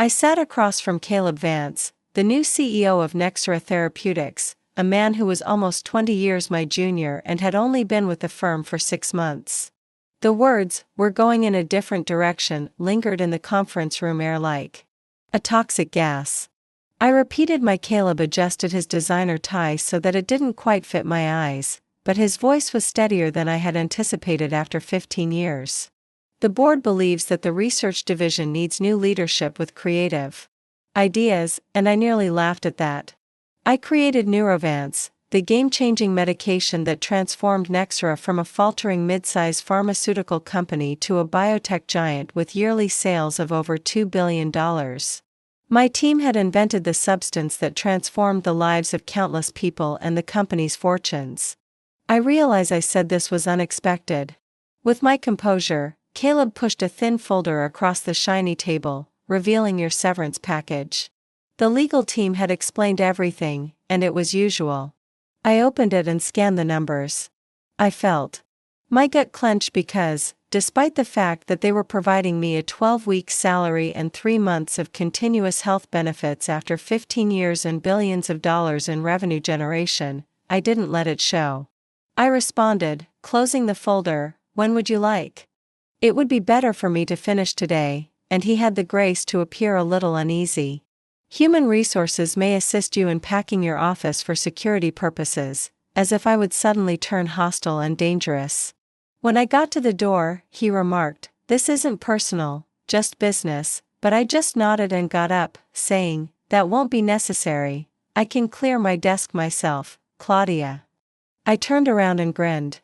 I sat across from Caleb Vance, the new CEO of Nexora Therapeutics, a man who was almost 20 years my junior and had only been with the firm for 6 months. The words, "we're going in a different direction," lingered in the conference room air like a toxic gas. I repeated my Caleb adjusted his designer tie so that it didn't quite fit my eyes, but his voice was steadier than I had anticipated after 15 years. The board believes that the research division needs new leadership with creative ideas, and I nearly laughed at that. I created Neurovance, the game-changing medication that transformed Nexora from a faltering mid-size pharmaceutical company to a biotech giant with yearly sales of over $2 billion. My team had invented the substance that transformed the lives of countless people and the company's fortunes. I realize I said this was unexpected. With my composure, Caleb pushed a thin folder across the shiny table, revealing your severance package. The legal team had explained everything, and it was usual. I opened it and scanned the numbers. I felt my gut clench because, despite the fact that they were providing me a 12-week salary and 3 months of continuous health benefits after 15 years and billions of dollars in revenue generation, I didn't let it show. I responded, closing the folder, "When would you like?" It would be better for me to finish today, and he had the grace to appear a little uneasy. Human resources may assist you in packing your office for security purposes, as if I would suddenly turn hostile and dangerous. When I got to the door, he remarked, "This isn't personal, just business," but I just nodded and got up, saying, "That won't be necessary. I can clear my desk myself, Claudia." I turned around and grinned.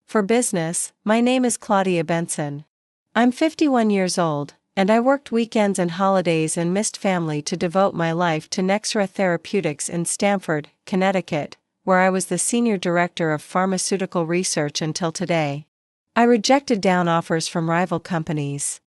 For business, my name is Claudia Benson. I'm 51 years old, and I worked weekends and holidays and missed family to devote my life to Nexora Therapeutics in Stamford, Connecticut, where I was the Senior Director of Pharmaceutical Research until today. I rejected down offers from rival companies.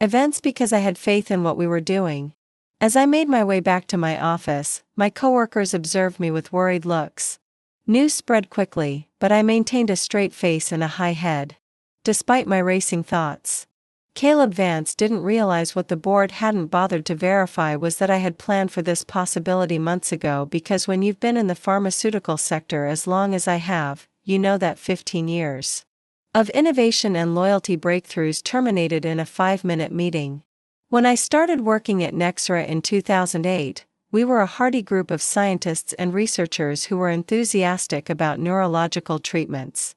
Events because I had faith in what we were doing. As I made my way back to my office, my coworkers observed me with worried looks. News spread quickly, but I maintained a straight face and a high head. Despite my racing thoughts, Caleb Vance didn't realize what the board hadn't bothered to verify was that I had planned for this possibility months ago, because when you've been in the pharmaceutical sector as long as I have, you know that 15 years of innovation and loyalty breakthroughs terminated in a 5-minute meeting. When I started working at Nexora in 2008, we were a hearty group of scientists and researchers who were enthusiastic about neurological treatments.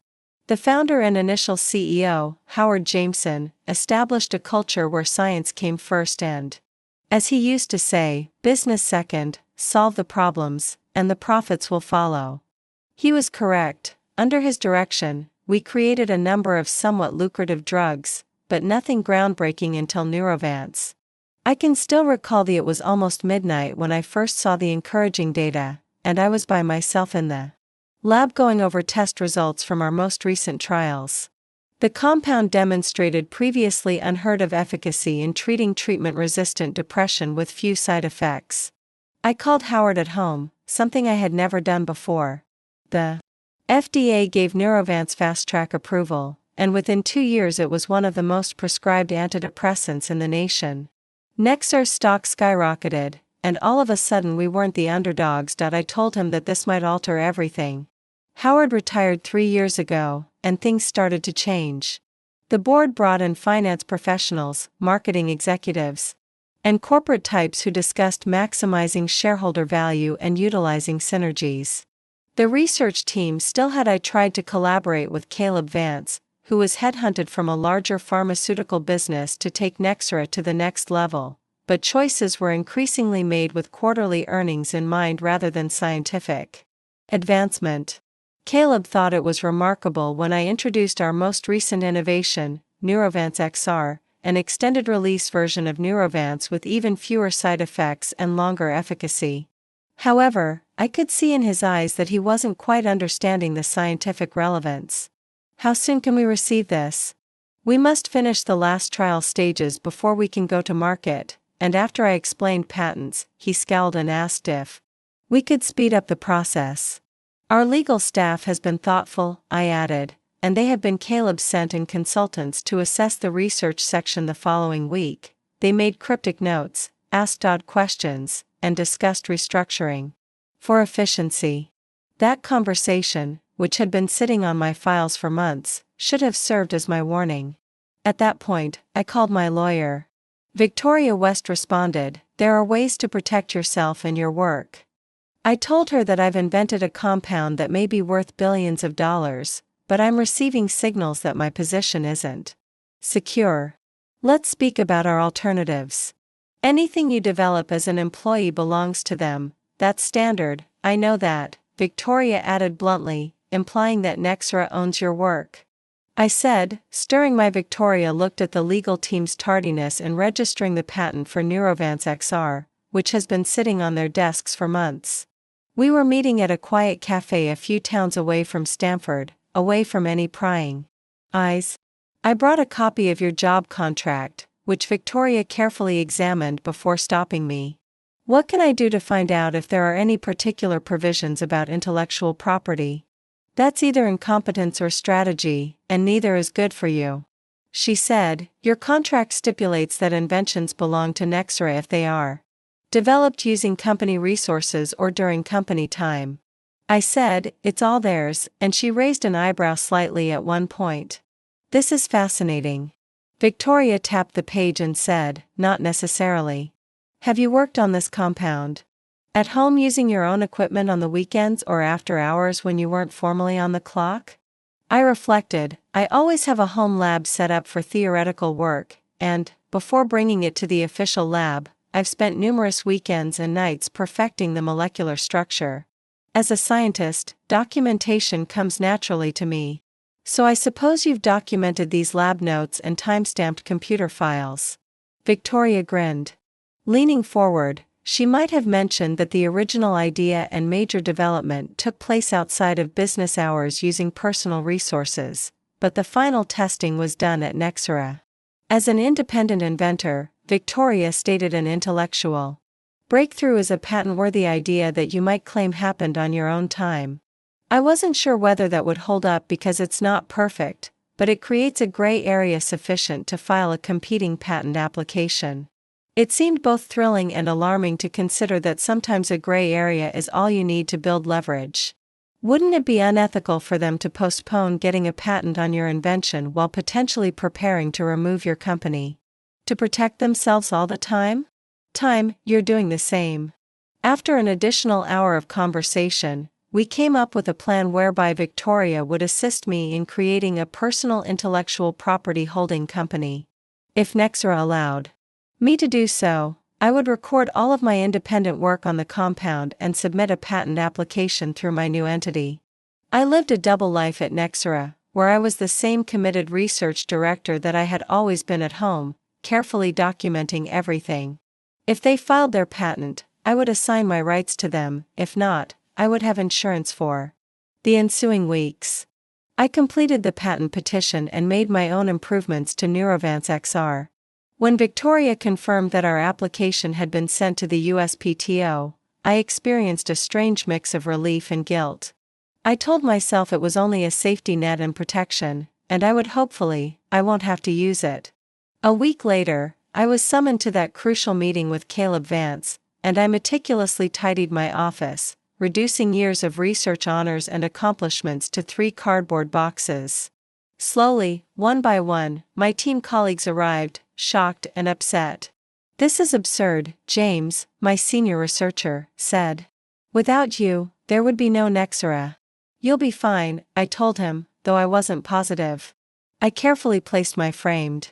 The founder and initial CEO, Howard Jameson, established a culture where science came first and, as he used to say, business second, solve the problems, and the profits will follow. He was correct. Under his direction, we created a number of somewhat lucrative drugs, but nothing groundbreaking until Neurovance. I can still recall it was almost midnight when I first saw the encouraging data, and I was by myself in the lab going over test results from our most recent trials. The compound demonstrated previously unheard of efficacy in treating treatment-resistant depression with few side effects. I called Howard at home, something I had never done before. The FDA gave Neurovance fast-track approval, and within 2 years it was one of the most prescribed antidepressants in the nation. Nexora's stock skyrocketed, and all of a sudden we weren't the underdogs. I told him that this might alter everything. Howard retired 3 years ago, and things started to change. The board brought in finance professionals, marketing executives, and corporate types who discussed maximizing shareholder value and utilizing synergies. The research team still had. I tried to collaborate with Caleb Vance, who was headhunted from a larger pharmaceutical business to take Nexora to the next level, but choices were increasingly made with quarterly earnings in mind rather than scientific advancement. Caleb thought it was remarkable when I introduced our most recent innovation, Neurovance XR, an extended-release version of Neurovance with even fewer side effects and longer efficacy. However, I could see in his eyes that he wasn't quite understanding the scientific relevance. "How soon can we receive this?" "We must finish the last trial stages before we can go to market," and after I explained patents, he scowled and asked if we could speed up the process. "Our legal staff has been thoughtful," I added, "and they have been Caleb sent in consultants to assess the research section the following week." They made cryptic notes, asked odd questions, and discussed restructuring. For efficiency. That conversation, which had been sitting on my files for months, should have served as my warning. At that point, I called my lawyer. Victoria West responded, "There are ways to protect yourself and your work." I told her that I've invented a compound that may be worth billions of dollars, but I'm receiving signals that my position isn't secure. Let's speak about our alternatives. Anything you develop as an employee belongs to them, that's standard, I know that, Victoria added bluntly, implying that Nexora owns your work. I said, stirring my. Victoria looked at the legal team's tardiness in registering the patent for Neurovance XR, which has been sitting on their desks for months. We were meeting at a quiet cafe a few towns away from Stamford, away from any prying eyes. I brought a copy of your job contract, which Victoria carefully examined before stopping me. What can I do to find out if there are any particular provisions about intellectual property? That's either incompetence or strategy, and neither is good for you. She said, your contract stipulates that inventions belong to Nexora if they are developed using company resources or during company time. I said, it's all theirs, and she raised an eyebrow slightly at one point. This is fascinating. Victoria tapped the page and said, not necessarily. Have you worked on this compound at home using your own equipment on the weekends or after hours when you weren't formally on the clock? I reflected, I always have a home lab set up for theoretical work, and, before bringing it to the official lab, I've spent numerous weekends and nights perfecting the molecular structure. As a scientist, documentation comes naturally to me. So I suppose you've documented these lab notes and time-stamped computer files. Victoria grinned. Leaning forward, she might have mentioned that the original idea and major development took place outside of business hours using personal resources, but the final testing was done at Nexora. As an independent inventor, Victoria stated an intellectual breakthrough is a patent-worthy idea that you might claim happened on your own time. I wasn't sure whether that would hold up because it's not perfect, but it creates a gray area sufficient to file a competing patent application. It seemed both thrilling and alarming to consider that sometimes a gray area is all you need to build leverage. Wouldn't it be unethical for them to postpone getting a patent on your invention while potentially preparing to remove your company? To protect themselves all the time? You're doing the same. After an additional hour of conversation, we came up with a plan whereby Victoria would assist me in creating a personal intellectual property holding company. If Nexora allowed me to do so, I would record all of my independent work on the compound and submit a patent application through my new entity. I lived a double life at Nexora, where I was the same committed research director that I had always been at home, carefully documenting everything. If they filed their patent, I would assign my rights to them, if not, I would have insurance for the ensuing weeks. I completed the patent petition and made my own improvements to Neurovance XR. When Victoria confirmed that our application had been sent to the USPTO, I experienced a strange mix of relief and guilt. I told myself it was only a safety net and protection, and I won't have to use it. A week later, I was summoned to that crucial meeting with Caleb Vance, and I meticulously tidied my office, reducing years of research honors and accomplishments to 3 cardboard boxes. Slowly, one by one, my team colleagues arrived, shocked and upset. This is absurd, James, my senior researcher, said. Without you, there would be no Nexora. You'll be fine, I told him, though I wasn't positive. I carefully placed my framed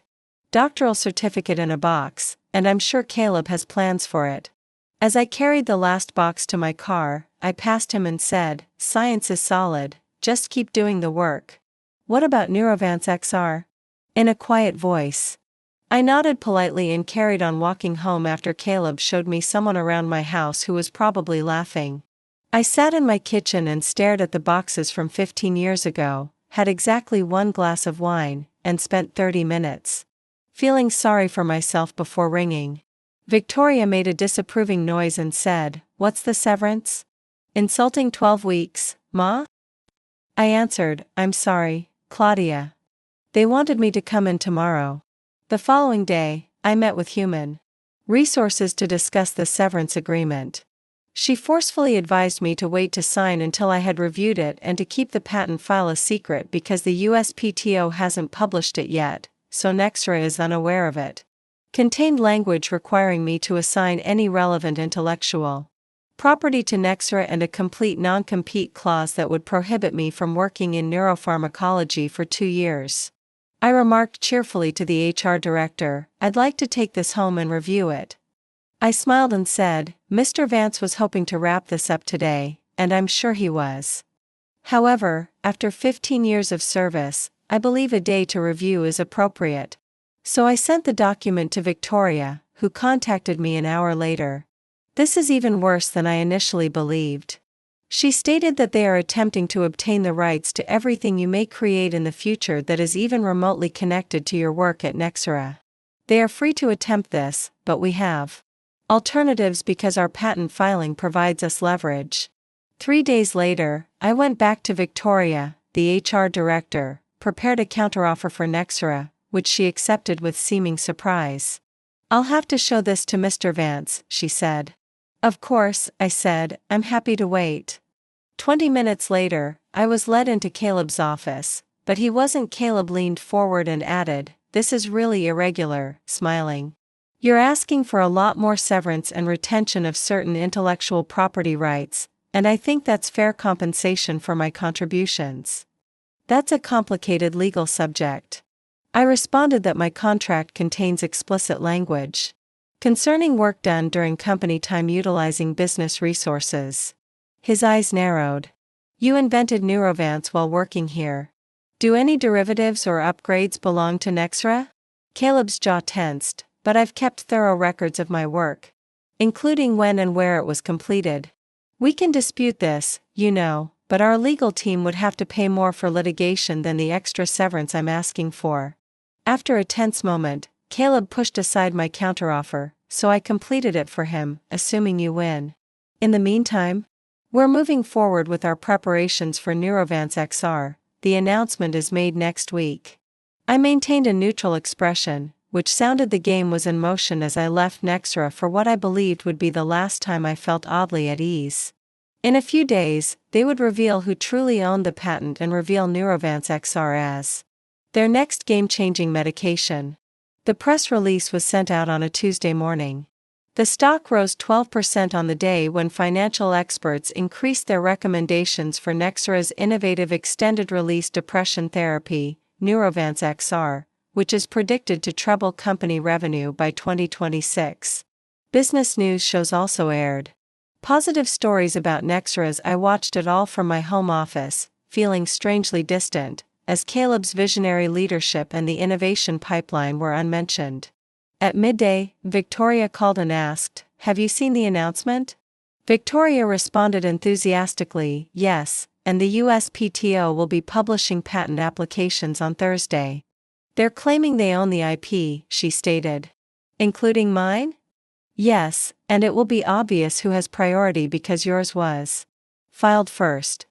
doctoral certificate in a box, and I'm sure Caleb has plans for it. As I carried the last box to my car, I passed him and said, "Science is solid, just keep doing the work." "What about Neurovance XR?" in a quiet voice. I nodded politely and carried on walking home after Caleb showed me someone around my house who was probably laughing. I sat in my kitchen and stared at the boxes from 15 years ago, had exactly 1 glass of wine, and spent 30 minutes feeling sorry for myself before ringing. Victoria made a disapproving noise and said, "What's the severance?" "Insulting 12 weeks, Ma?" I answered, "I'm sorry, Claudia. They wanted me to come in tomorrow." The following day, I met with Human resources to discuss the severance agreement. She forcefully advised me to wait to sign until I had reviewed it and to keep the patent file a secret because the USPTO hasn't published it yet, so Nexora is unaware of it. Contained language requiring me to assign any relevant intellectual property to Nexora and a complete non-compete clause that would prohibit me from working in neuropharmacology for 2 years. I remarked cheerfully to the HR director, "I'd like to take this home and review it." I smiled and said, "Mr. Vance was hoping to wrap this up today, and I'm sure he was. However, after 15 years of service, I believe a day to review is appropriate." So I sent the document to Victoria, who contacted me an hour later. "This is even worse than I initially believed." She stated that they are attempting to obtain the rights to everything you may create in the future that is even remotely connected to your work at Nexora. They are free to attempt this, but we have alternatives because our patent filing provides us leverage. 3 days later, I went back to Victoria, the HR director, prepared a counteroffer for Nexora, which she accepted with seeming surprise. "I'll have to show this to Mr. Vance," she said. "Of course," I said, "I'm happy to wait." 20 minutes later, I was led into Caleb's office, but he wasn't. Caleb leaned forward and added, "This is really irregular," smiling. "You're asking for a lot more severance and retention of certain intellectual property rights, and I think that's fair compensation for my contributions. That's a complicated legal subject." I responded that my contract contains explicit language concerning work done during company time utilizing business resources. His eyes narrowed. "You invented Neurovance while working here. Do any derivatives or upgrades belong to Nexora?" Caleb's jaw tensed, but I've kept thorough records of my work, including when and where it was completed. "We can dispute this, you know, but our legal team would have to pay more for litigation than the extra severance I'm asking for." After a tense moment, Caleb pushed aside my counteroffer, so I completed it for him, assuming you win. "In the meantime, we're moving forward with our preparations for Neurovance XR. The announcement is made next week." I maintained a neutral expression, which sounded the game was in motion as I left Nexora for what I believed would be the last time I felt oddly at ease. In a few days, they would reveal who truly owned the patent and reveal Neurovance XR as their next game-changing medication. The press release was sent out on a Tuesday morning. The stock rose 12% on the day when financial experts increased their recommendations for Nexora's innovative extended-release depression therapy, Neurovance XR, which is predicted to treble company revenue by 2026. Business news shows also aired positive stories about Nexora's. I watched it all from my home office, feeling strangely distant, as Caleb's visionary leadership and the innovation pipeline were unmentioned. At midday, Victoria called and asked, "Have you seen the announcement?" Victoria responded enthusiastically, "Yes, and the USPTO will be publishing patent applications on Thursday. They're claiming they own the IP," she stated. "Including mine?" "Yes, and it will be obvious who has priority because yours was filed first."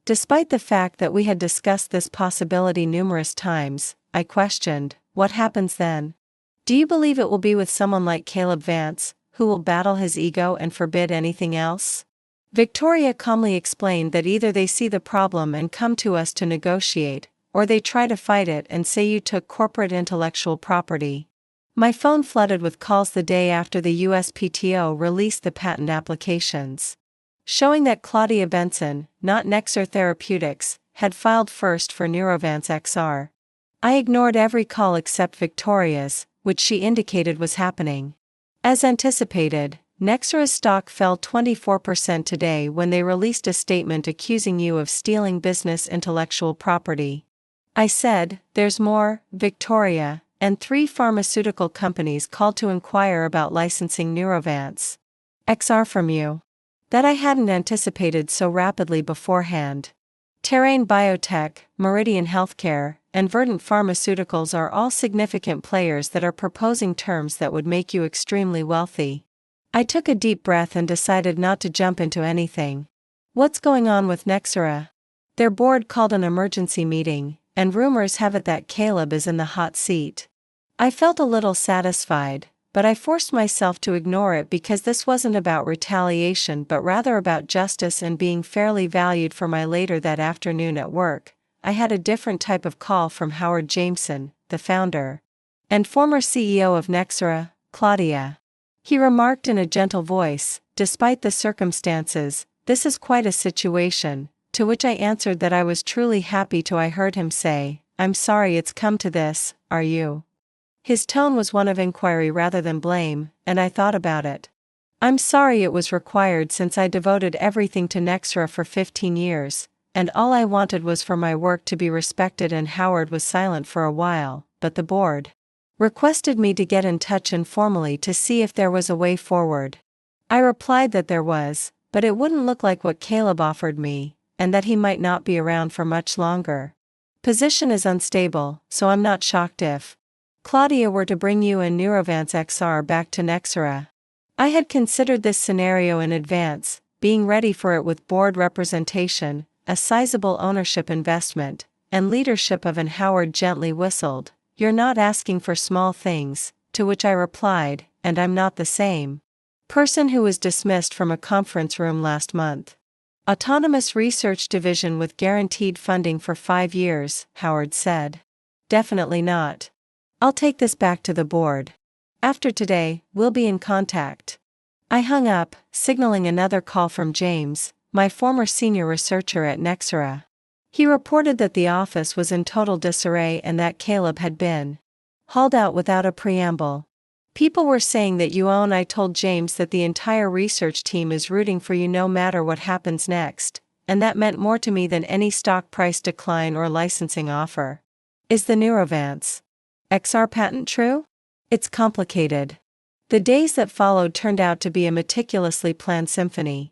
Despite the fact that we had discussed this possibility numerous times, I questioned, "What happens then? Do you believe it will be with someone like Caleb Vance, who will battle his ego and forbid anything else?" Victoria calmly explained that either they see the problem and come to us to negotiate, or they try to fight it and say you took corporate intellectual property. My phone flooded with calls the day after the USPTO released the patent applications, showing that Claudia Benson, not Nexora Therapeutics, had filed first for Neurovance XR. I ignored every call except Victoria's, which she indicated was happening. As anticipated, Nexora's stock fell 24% today when they released a statement accusing you of stealing business intellectual property. I said, "There's more, Victoria," and 3 pharmaceutical companies called to inquire about licensing Neurovance XR from you. That I hadn't anticipated so rapidly beforehand. Terrain Biotech, Meridian Healthcare, and Verdant Pharmaceuticals are all significant players that are proposing terms that would make you extremely wealthy. I took a deep breath and decided not to jump into anything. What's going on with Nexora? Their board called an emergency meeting, and rumors have it that Caleb is in the hot seat. I felt a little satisfied, but I forced myself to ignore it because this wasn't about retaliation but rather about justice and being fairly valued. For my later that afternoon at work, I had a different type of call from Howard Jameson, the founder and former CEO of Nexora, Claudia. He remarked in a gentle voice, "Despite the circumstances, this is quite a situation," to which I answered that I was truly happy to. I heard him say, "I'm sorry it's come to this, are you?" His tone was one of inquiry rather than blame, and I thought about it. I'm sorry it was required since I devoted everything to Nexora for 15 years, and all I wanted was for my work to be respected. And Howard was silent for a while, but the board requested me to get in touch informally to see if there was a way forward. I replied that there was, but it wouldn't look like what Caleb offered me, and that he might not be around for much longer. Position is unstable, so I'm not shocked if Claudia were to bring you and Neurovance XR back to Nexora. I had considered this scenario in advance, being ready for it with board representation, a sizable ownership investment, and leadership of. And Howard gently whistled, "You're not asking for small things," to which I replied, "And I'm not the same person who was dismissed from a conference room last month. Autonomous research division with guaranteed funding for 5 years, Howard said. Definitely not. I'll take this back to the board. After today, we'll be in contact." I hung up, signaling another call from James, my former senior researcher at Nexora. He reported that the office was in total disarray and that Caleb had been hauled out without a preamble. "People were saying that you own." I told James that the entire research team is rooting for you no matter what happens next, and that meant more to me than any stock price decline or licensing offer. "Is the Neurovance XR patent true?" "It's complicated." The days that followed turned out to be a meticulously planned symphony.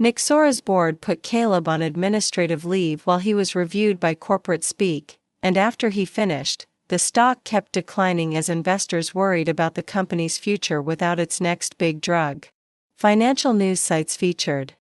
Nexora's board put Caleb on administrative leave while he was reviewed by corporate speak, and after he finished, the stock kept declining as investors worried about the company's future without its next big drug. Financial news sites featured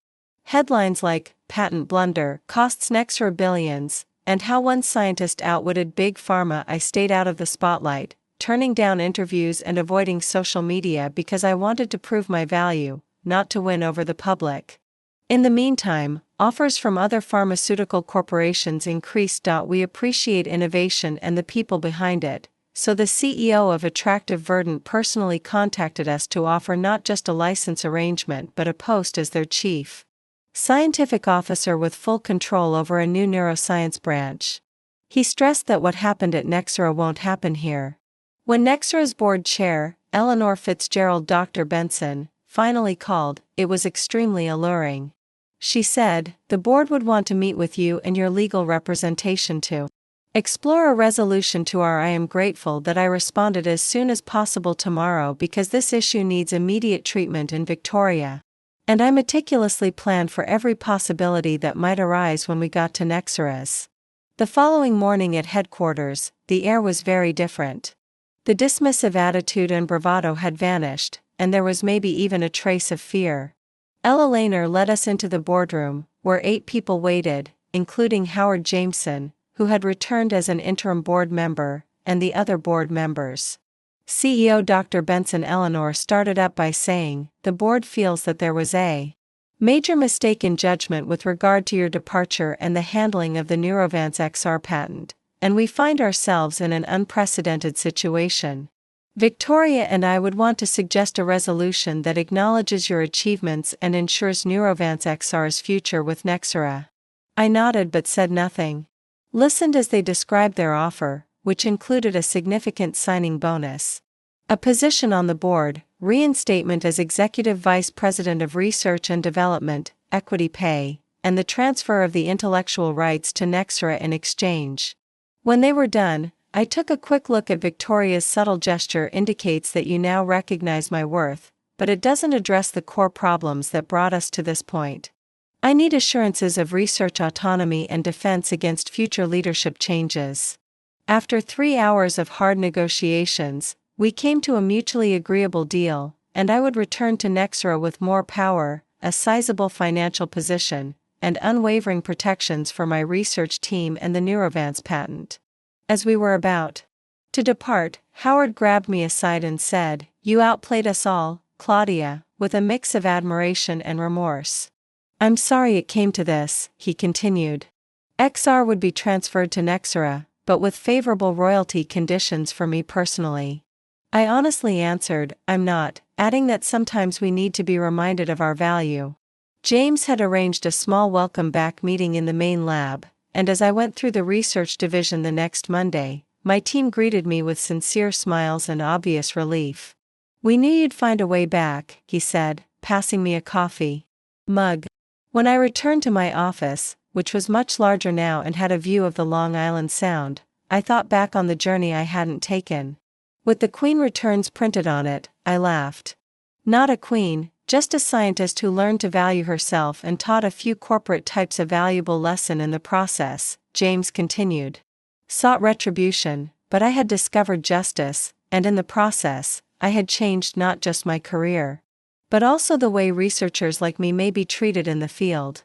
headlines like, "Patent Blunder Costs Nexora Billions," and "How One Scientist Outwitted Big Pharma." I stayed out of the spotlight, turning down interviews and avoiding social media because I wanted to prove my value, not to win over the public. In the meantime, offers from other pharmaceutical corporations increased. We appreciate innovation and the people behind it, so the CEO of Attractive Verdant personally contacted us to offer not just a license arrangement but a post as their chief scientific officer with full control over a new neuroscience branch. He stressed that what happened at Nexora won't happen here. When Nexora's board chair, Eleanor Fitzgerald Dr. Benson, finally called, it was extremely alluring. She said, "The board would want to meet with you and your legal representation to explore a resolution to our." I am grateful that I responded as soon as possible tomorrow because this issue needs immediate treatment in Victoria. And I meticulously planned for every possibility that might arise when we got to Nexora's. The following morning at headquarters, the air was very different. The dismissive attitude and bravado had vanished, and there was maybe even a trace of fear. Ella Lehner led us into the boardroom, where 8 people waited, including Howard Jameson, who had returned as an interim board member, and the other board members. CEO Dr. Benson. Eleanor started up by saying, "The board feels that there was a major mistake in judgment with regard to your departure and the handling of the Neurovance XR patent, and we find ourselves in an unprecedented situation. Victoria and I would want to suggest a resolution that acknowledges your achievements and ensures Neurovance XR's future with Nexora." I nodded but said nothing. Listened as they described their offer, which included a significant signing bonus, a position on the board, reinstatement as Executive Vice President of Research and Development, equity pay, and the transfer of the intellectual rights to Nexora in exchange. When they were done, I took a quick look at Victoria's subtle gesture indicates that you now recognize my worth, but it doesn't address the core problems that brought us to this point. I need assurances of research autonomy and defense against future leadership changes. After 3 hours of hard negotiations, we came to a mutually agreeable deal, and I would return to Nexora with more power, a sizable financial position, and unwavering protections for my research team and the Neurovance patent. As we were about to depart, Howard grabbed me aside and said, "You outplayed us all, Claudia," with a mix of admiration and remorse. "I'm sorry it came to this," he continued. "XR would be transferred to Nexora, but with favorable royalty conditions for me personally." I honestly answered, "I'm not," adding that sometimes we need to be reminded of our value. James had arranged a small welcome back meeting in the main lab, and as I went through the research division the next Monday, my team greeted me with sincere smiles and obvious relief. "We knew you'd find a way back," he said, passing me a coffee mug. When I returned to my office, which was much larger now and had a view of the Long Island Sound, I thought back on the journey I hadn't taken. With the Queen Returns printed on it, I laughed. Not a queen, just a scientist who learned to value herself and taught a few corporate types a valuable lesson in the process, James continued. Sought retribution, but I had discovered justice, and in the process, I had changed not just my career, but also the way researchers like me may be treated in the field.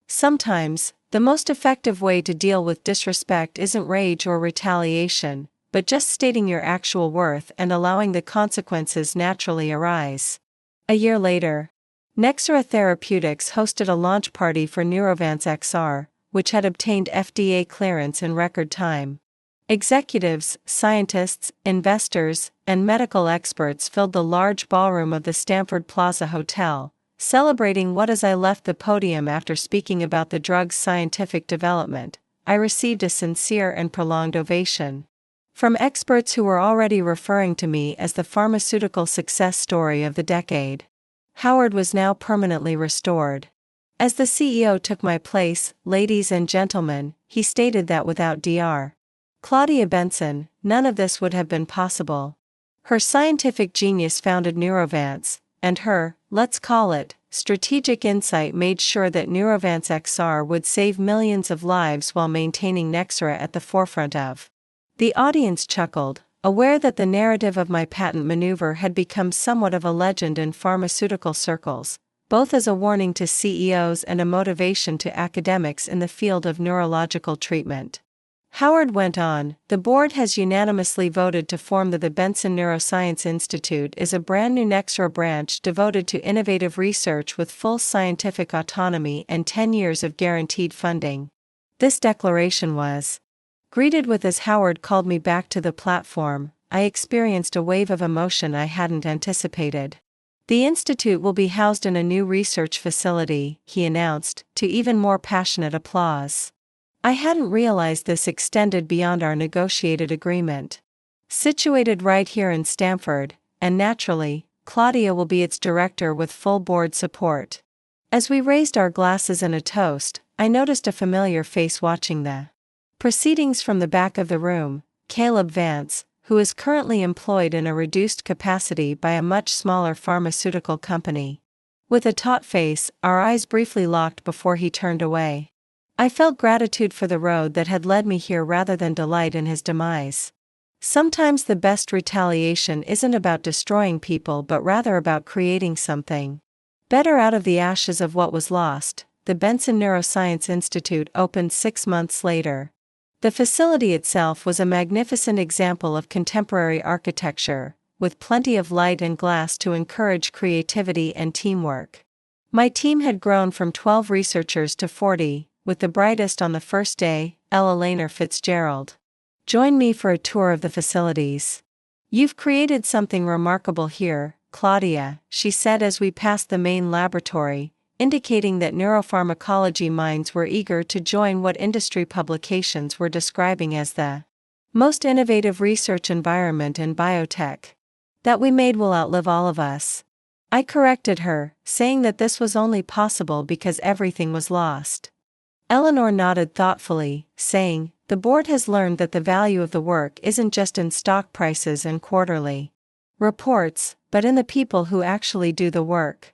Sometimes, the most effective way to deal with disrespect isn't rage or retaliation, but just stating your actual worth and allowing the consequences naturally arise. A year later, Nexora Therapeutics hosted a launch party for Neurovance XR, which had obtained FDA clearance in record time. Executives, scientists, investors, and medical experts filled the large ballroom of the Stamford Plaza Hotel, celebrating what. As I left the podium after speaking about the drug's scientific development, I received a sincere and prolonged ovation from experts who were already referring to me as the pharmaceutical success story of the decade. Howard was now permanently restored. As the CEO took my place, "Ladies and gentlemen," he stated that without Dr. Claudia Benson, none of this would have been possible. Her scientific genius founded Neurovance, and her, let's call it, strategic insight made sure that Neurovance XR would save millions of lives while maintaining Nexora at the forefront of. The audience chuckled, aware that the narrative of my patent maneuver had become somewhat of a legend in pharmaceutical circles, both as a warning to CEOs and a motivation to academics in the field of neurological treatment. Howard went on, "The board has unanimously voted to form the Benson Neuroscience Institute is a brand new Nexora branch devoted to innovative research with full scientific autonomy and 10 years of guaranteed funding." This declaration was greeted with as Howard called me back to the platform. I experienced a wave of emotion I hadn't anticipated. "The institute will be housed in a new research facility," he announced, to even more passionate applause. I hadn't realized this extended beyond our negotiated agreement. Situated right here in Stamford, and naturally, Claudia will be its director with full board support. As we raised our glasses in a toast, I noticed a familiar face watching the proceedings from the back of the room, Caleb Vance, who is currently employed in a reduced capacity by a much smaller pharmaceutical company. With a taut face, our eyes briefly locked before he turned away. I felt gratitude for the road that had led me here rather than delight in his demise. Sometimes the best retaliation isn't about destroying people but rather about creating something better out of the ashes of what was lost. The Benson Neuroscience Institute opened 6 months later. The facility itself was a magnificent example of contemporary architecture, with plenty of light and glass to encourage creativity and teamwork. My team had grown from 12 researchers to 40, with the brightest on the first day, Ella Laner Fitzgerald. Join me for a tour of the facilities. "You've created something remarkable here, Claudia," she said as we passed the main laboratory, indicating that neuropharmacology minds were eager to join what industry publications were describing as the most innovative research environment in biotech. "That we made will outlive all of us." I corrected her, saying that this was only possible because everything was lost. Eleanor nodded thoughtfully, saying, "The board has learned that the value of the work isn't just in stock prices and quarterly reports, but in the people who actually do the work.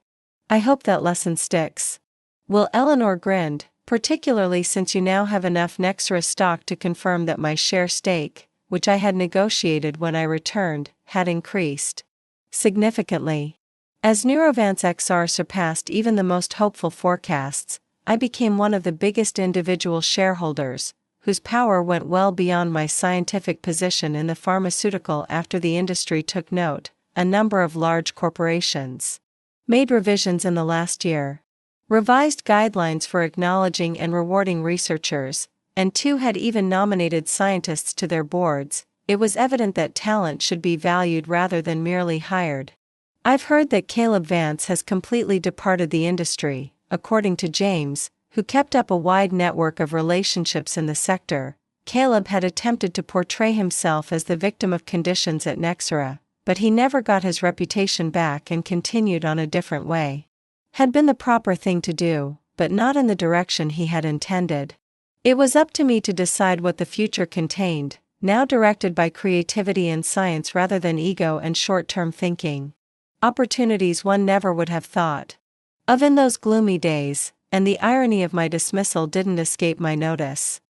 I hope that lesson sticks." Well, Eleanor grinned, "particularly since you now have enough Nexora stock to confirm that my share stake, which I had negotiated when I returned, had increased significantly. As Neurovance XR surpassed even the most hopeful forecasts, I became one of the biggest individual shareholders, whose power went well beyond my scientific position in the pharmaceutical after the industry took note. a number of large corporations made revisions in the last year, revised guidelines for acknowledging and rewarding researchers, and 2 had even nominated scientists to their boards. It was evident that talent should be valued rather than merely hired. I've heard that Caleb Vance has completely departed the industry, according to James, who kept up a wide network of relationships in the sector. Caleb had attempted to portray himself as the victim of conditions at Nexora, but he never got his reputation back and continued on a different way. Had been the proper thing to do, but not in the direction he had intended. It was up to me to decide what the future contained, now directed by creativity and science rather than ego and short-term thinking. Opportunities one never would have thought of in those gloomy days, and the irony of my dismissal didn't escape my notice.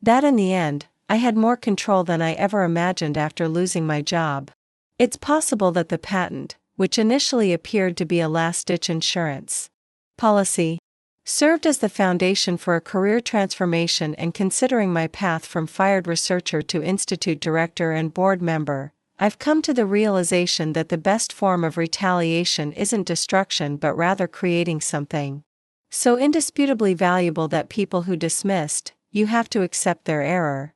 That in the end, I had more control than I ever imagined after losing my job. It's possible that the patent, which initially appeared to be a last-ditch insurance policy, served as the foundation for a career transformation, and considering my path from fired researcher to institute director and board member, I've come to the realization that the best form of retaliation isn't destruction but rather creating something so indisputably valuable that people who dismissed you have to accept their error.